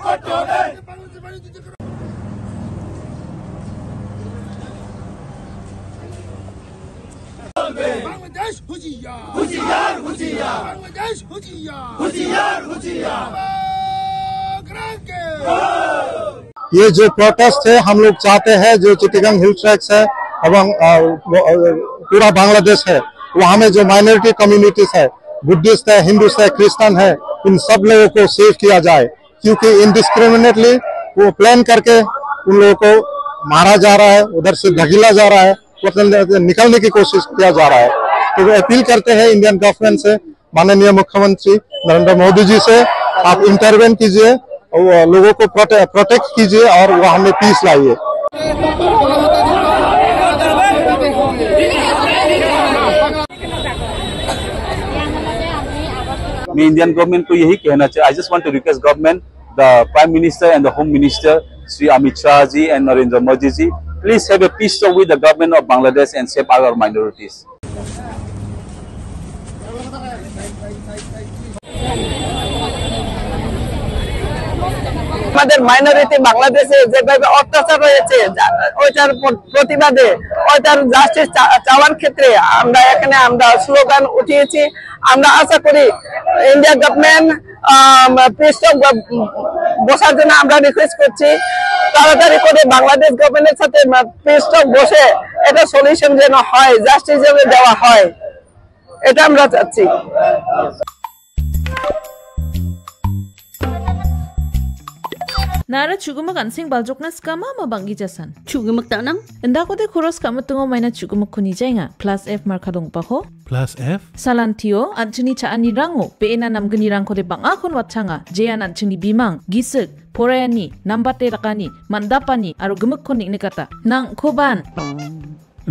बांग्लादेश हुजियार हुजियार हुजियार बांग्लादेश हुजियार हुजियार हुजियार ये जो प्रोटेस्ट है हम लोग चाहते हैं जो चिटागंग हिल ट्रैक्स है एवं पूरा बांग्लादेश है वहाँ में जो माइनॉरिटी कम्युनिटीज है बुद्धिस्ट है हिंदूस है क्रिश्चियन है इन सब लोगों को सेव किया जाए क्योंकि इनडिस्क्रिमिनेटली वो प्लान करके उन लोगों को मारा जा रहा है उधर से धकेला जा रहा है निकलने की कोशिश किया जा रहा है तो वो अपील करते हैं इंडियन गवर्नमेंट से माननीय मुख्यमंत्री नरेंद्र मोदी जी से आप इंटरवेन कीजिए लोगों को प्रोटेक्ट कीजिए और वहाँ में पीस लाइए। मैं इंडियन गवर्नमेंट को यही कहना चाहिए I just want to request government the prime minister and the home minister Shri Amit Shah ji and Narendra Modi ji please have a peace talk with the government of Bangladesh and save our minorities. আমাদের minority বাংলাদেশে যেভাবে অত্যাচার হয়েছে ওইটার প্রতিবাদে ওইটার জাস্টিস চাওয়ার ক্ষেত্রে আমরা এখানে আমরা স্লোগান উঠিয়েছি আমরা আশা করি ইন্ডিয়া গভর্নমেন্ট পিস টক বসার জন্য আমরা রিকোয়েস্ট করছি তাড়াতাড়ি করে বাংলাদেশ গভর্নমেন্টের সাথে পিস টক বসে এটা সলিউশন যেন হয় জাস্টিস যেন দেওয়া হয় এটা আমরা চাচ্ছি। Nara chugumak ansing baljokna skama mabangi jasan. Chugumak tanang? Enda kote khoros kamutungo maina chugumak kuni jainga. Plus F markadong pako. Plus F? Salantio anchini chaani rango. Peena namgani rang kote bang akon watchanga. Jayan anchini bimang. Gisik. Porayani. Nambate rakani. Mandapani. Aro gemuk konik nikata. Nang koban.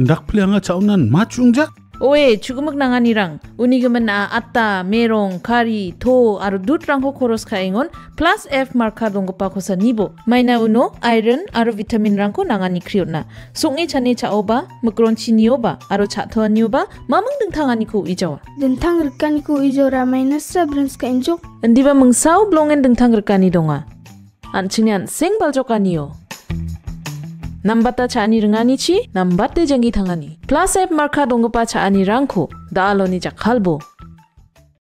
Ndak plianga chaunan machungjak? Oe chugumak nangani rang. Unigaman na atta, merong, kari, to, aro dut rang ko khoros kaingon. Plus F markadong pako sa nibo. Maina uno, iron, aro vitamin rang ko nangani kriot na. Sungi chane chaoba, makronchi nioba, aro chathoa nioba, mamang dengtangani ko ijawa. Dengtang rekani ko ijawa minus sabrins ka injok. Ndiba mengsaw blongen dengtang rekani donga. Anchinian sing baljokaniyo. Nambata chaani rengani chi, nambate jangi thangani. Plus F marka dongpa chaani rangko, daaloni jakhalbo.